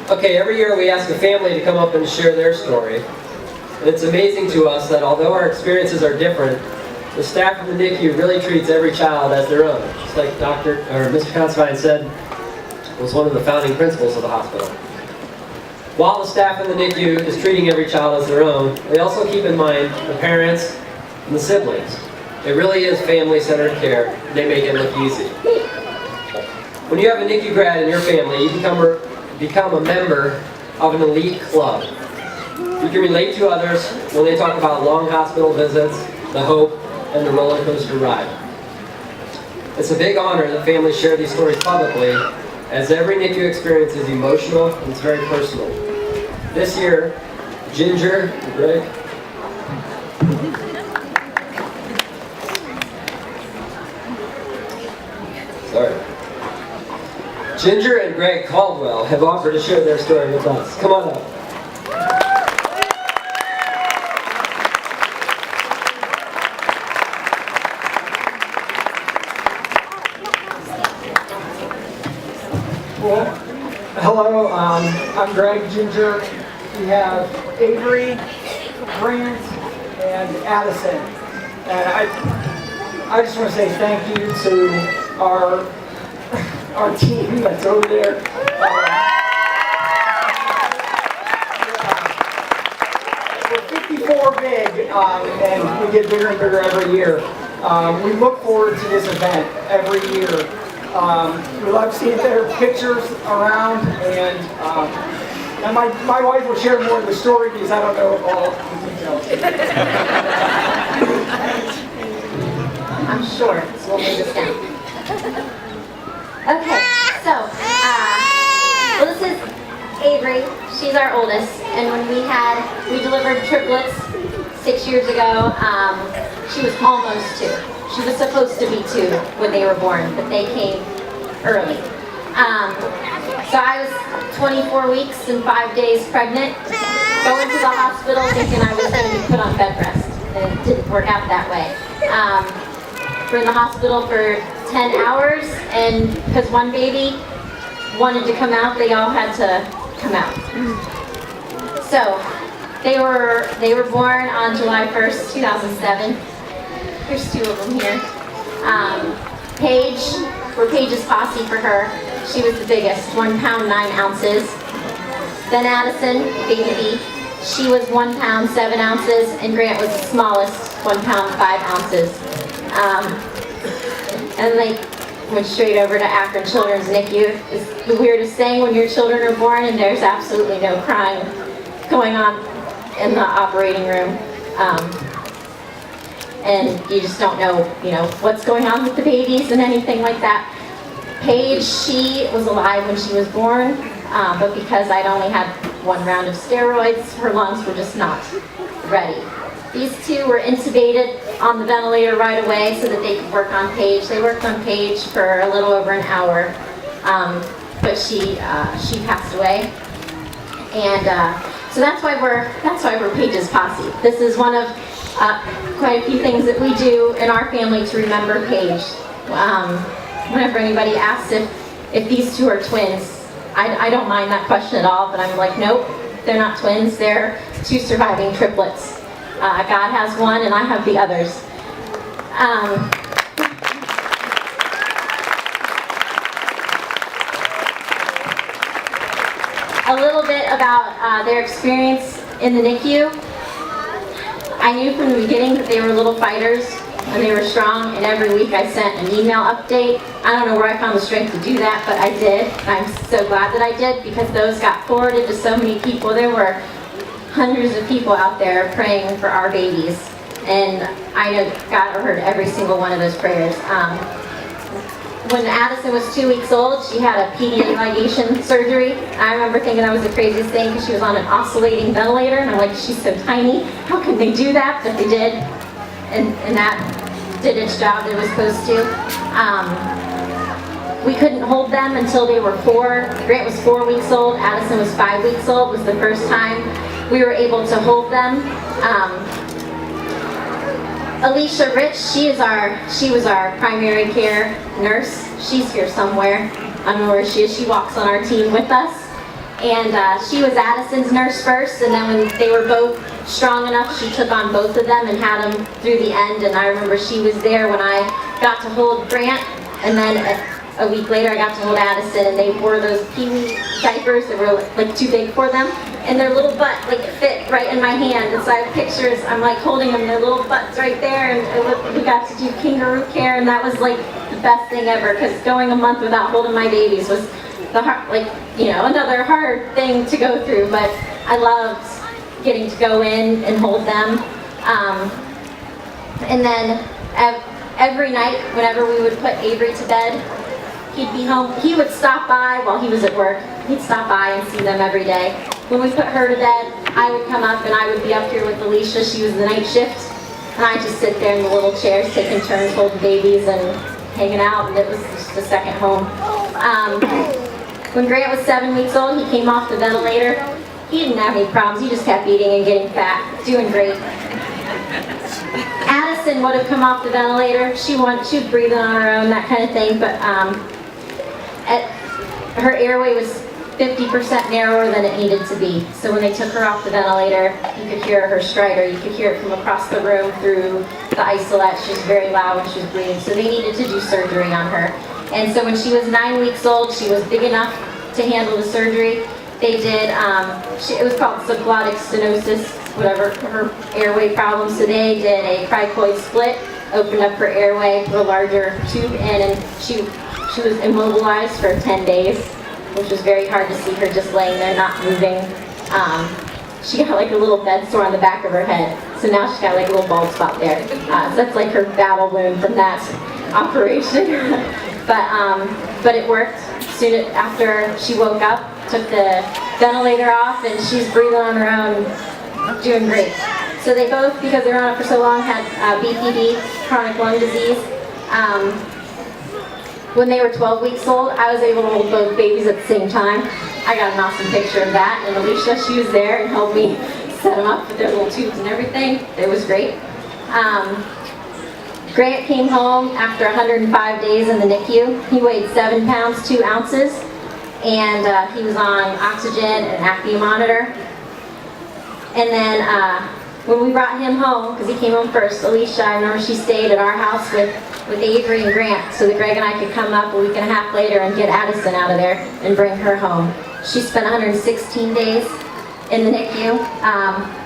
Okay, every year we ask a family to come up and share their story. And it's amazing to us that although our experiences are different, the staff of the NICU really treats every child as their own. Just like Mr. Constantine said, was one of the founding principles of the hospital. While the staff in the NICU is treating every child as their own, they also keep in mind the parents and the siblings. It really is family-centered care. They make it look easy. When you have a NICU grad in your family, you become a member of an elite club. You can relate to others when they talk about long hospital visits, the hope, and the roller coaster ride. It's a big honor that families share these stories publicly, as every NICU experience is emotional and it's very personal. This year, Ginger, Greg, Ginger and Greg Caldwell have offered to share their story with us. Come on up. Well, hello, I'm Greg, Ginger. We have Avery, Grant, and Addison. And I just want to say thank you to our team that's over there. We're 54 big, and we get bigger and bigger every year. We look forward to this event every year. We love seeing their pictures around, and my wife will share more of the story because I don't know all the details. I'm short, so we'll move this down. Okay, so, well, this is Avery. She's our oldest, and when we delivered triplets 6 years ago, she was almost 2. She was supposed to be 2 when they were born, but they came early. So I was 24 weeks and 5 days pregnant, going to the hospital thinking I was going to be put on bed rest. And it didn't work out that way. We're in the hospital for 10 hours, and because one baby wanted to come out, they all had to come out. So they were born on July 1st, 2007. There's 2 of them here. Paige, we're Paige's posse for her. She was the biggest, 1 pound 9 ounces. Then Addison, baby B, she was 1 pound 7 ounces, and Grant was the smallest, 1 pound 5 ounces. And they went straight over to Akron Children's NICU. It's the weirdest thing when your children are born and there's absolutely no crying going on in the operating room. And you just don't know, what's going on with the babies and anything like that. Paige, she was alive when she was born, but because I'd only had 1 round of steroids, her lungs were just not ready. These 2 were intubated on the ventilator right away so that they could work on Paige. They worked on Paige for a little over an hour, but she passed away. And so that's why we're Paige's posse. This is one of quite a few things that we do in our family to remember Paige. Whenever anybody asks if these 2 are twins, I don't mind that question at all, but I'm like, nope, they're not twins. They're 2 surviving triplets. God has 1 and I have the others. A little bit about their experience in the NICU. I knew from the beginning that they were little fighters and they were strong, and every week I sent an email update. I don't know where I found the strength to do that, but I did. I'm so glad that I did, because those got forwarded to so many people. There were hundreds of people out there praying for our babies, and I know God heard every single one of those prayers. When Addison was 2 weeks old, she had a PDA ligation surgery. I remember thinking that was the craziest thing because she was on an oscillating ventilator, and I'm like, she's so tiny, how can they do that? But they did, and that did its job it was supposed to. We couldn't hold them until they were 4. Grant was 4 weeks old, Addison was 5 weeks old. It was the first time we were able to hold them. Alicia Rich, she was our primary care nurse. She's here somewhere. I don't know where she is. She walks on our team with us. And she was Addison's nurse first, and then when they were both strong enough, she took on both of them and had them through the end. And I remember she was there when I got to hold Grant, and then a week later I got to hold Addison, and they wore those pee-wee diapers that were like too big for them, and their little butt like fit right in my hand. And so I have pictures, I'm like holding them, their little butts right there, and we got to do kangaroo care, and that was like the best thing ever, because going a month without holding my babies was the hard, like, you know, another hard thing to go through, but I loved getting to go in and hold them. And then every night, whenever we would put Avery to bed, he'd be home. He would stop by while he was at work. He'd stop by and see them every day. When we put her to bed, I would come up and I would be up here with Alicia. She was the night shift. And I'd just sit there in the little chairs, taking turns holding babies and hanging out, and it was just a second home. When Grant was 7 weeks old, he came off the ventilator. He didn't have any problems. He just kept eating and getting fat, doing great. Addison would have come off the ventilator. She was breathing on her own, that kind of thing, but her airway was 50% narrower than it needed to be. So when they took her off the ventilator, you could hear her stridor. You could hear it from across the room through the isolette. She was very loud when she was breathing. So they needed to do surgery on her. And so when she was 9 weeks old, she was big enough to handle the surgery. They did, it was called subglottic stenosis, whatever, her airway problem. So they did a cricoid split, opened up her airway, put a larger tube in, and she was immobilized for 10 days, which was very hard to see her just laying there, not moving. She got like a little bed sore on the back of her head, so now she's got like a little bald spot there. So that's like her battle wound from that operation. But it worked. Soon after she woke up, took the ventilator off, and she's breathing on her own, doing great. So they both, because they were on it for so long, had BPD, chronic lung disease. When they were 12 weeks old, I was able to hold both babies at the same time. I got an awesome picture of that, and Alicia, she was there and helped me set them up with their little tubes and everything. It was great. Grant came home after 105 days in the NICU. He weighed 7 pounds, 2 ounces, and he was on oxygen and apnea monitor. And then when we brought him home, because he came home first, Alicia, I remember she stayed at our house with Avery and Grant so that Greg and I could come up a week and a half later and get Addison out of there and bring her home. She spent 116 days in the NICU.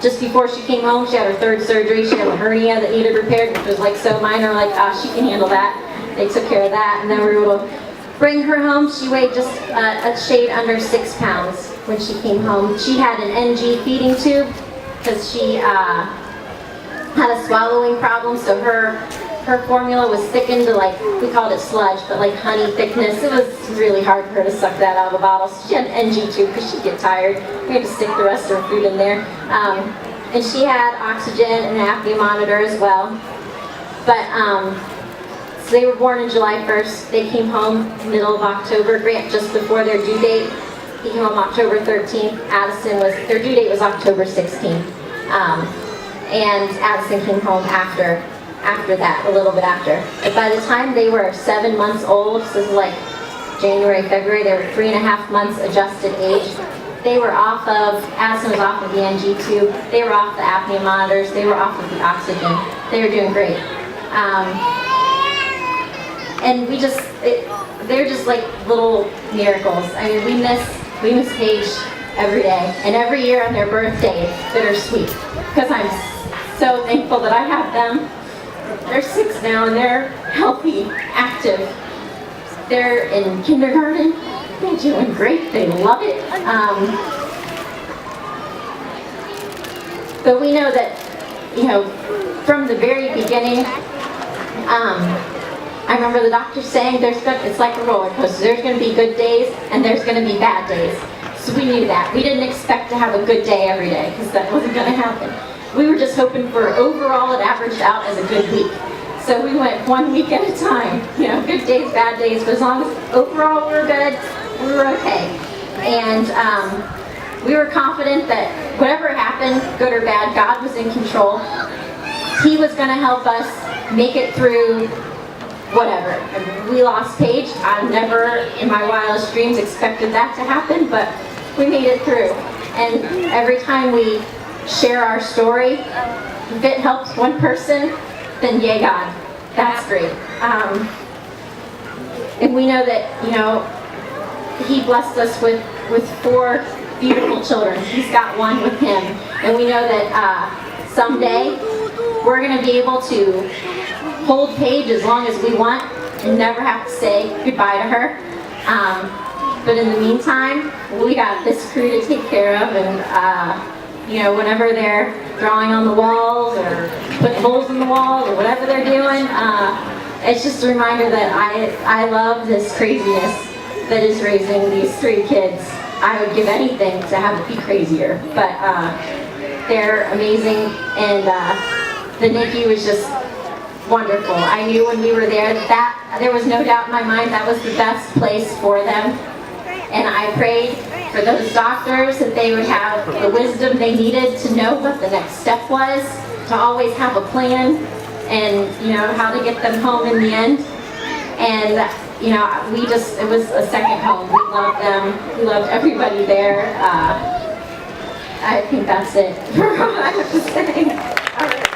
Just before she came home, she had her 3rd surgery. She had a hernia that needed repaired, which was like so minor, like, she can handle that. They took care of that, and then we were able to bring her home. She weighed just a shade under 6 pounds when she came home. She had an NG feeding tube because she had a swallowing problem, so her formula was thickened to, like, we called it sludge, but like honey thickness. It was really hard for her to suck that out of a bottle. So she had an NG tube because she'd get tired. We had to stick the rest of her food in there. And she had oxygen and an apnea monitor as well. But so they were born on July 1st. They came home middle of October. Grant just before their due date. He came home October 13th. Addison their due date was October 16th. And Addison came home after that, a little bit after. But by the time they were 7 months old, so this is like January, February, they were 3.5 months adjusted age. They were Addison was off of the NG tube, they were off the apnea monitors, they were off of the oxygen. They were doing great. And they're just like little miracles. I mean, we miss Paige every day, and every year on their birthday, it's bittersweet, because I'm so thankful that I have them. They're 6 now, and they're healthy, active. They're in kindergarten. They're doing great. They love it. But we know that, from the very beginning, I remember the doctor saying it's like a roller coaster. There's going to be good days, and there's going to be bad days. So we knew that. We didn't expect to have a good day every day, because that wasn't going to happen. We were just hoping for overall it averaged out as a good week. So we went 1 week at a time. Good days, bad days, but as long as overall we were good, we were okay. And we were confident that whatever happened, good or bad, God was in control. He was going to help us make it through whatever. And we lost Paige. I never in my wildest dreams expected that to happen, but we made it through. And every time we share our story, if it helps one person, then yay God, that's great. And we know that, you know, He blessed us with 4 beautiful children. He's got one with Him. And we know that someday we're going to be able to hold Paige as long as we want and never have to say goodbye to her. But in the meantime, we got this crew to take care of, and you know, whenever they're drawing on the walls or putting holes in the walls or whatever they're doing, it's just a reminder that I love this craziness that is raising these 3 kids. I would give anything to have it be crazier, but they're amazing, and the NICU is just wonderful. I knew when we were there that there was no doubt in my mind that was the best place for them. And I prayed for those doctors that they would have the wisdom they needed to know what the next step was, to always have a plan, and you know, how to get them home in the end. And you know, it was a second home. We loved them. We loved everybody there. I think that's it for what I have to say. All right.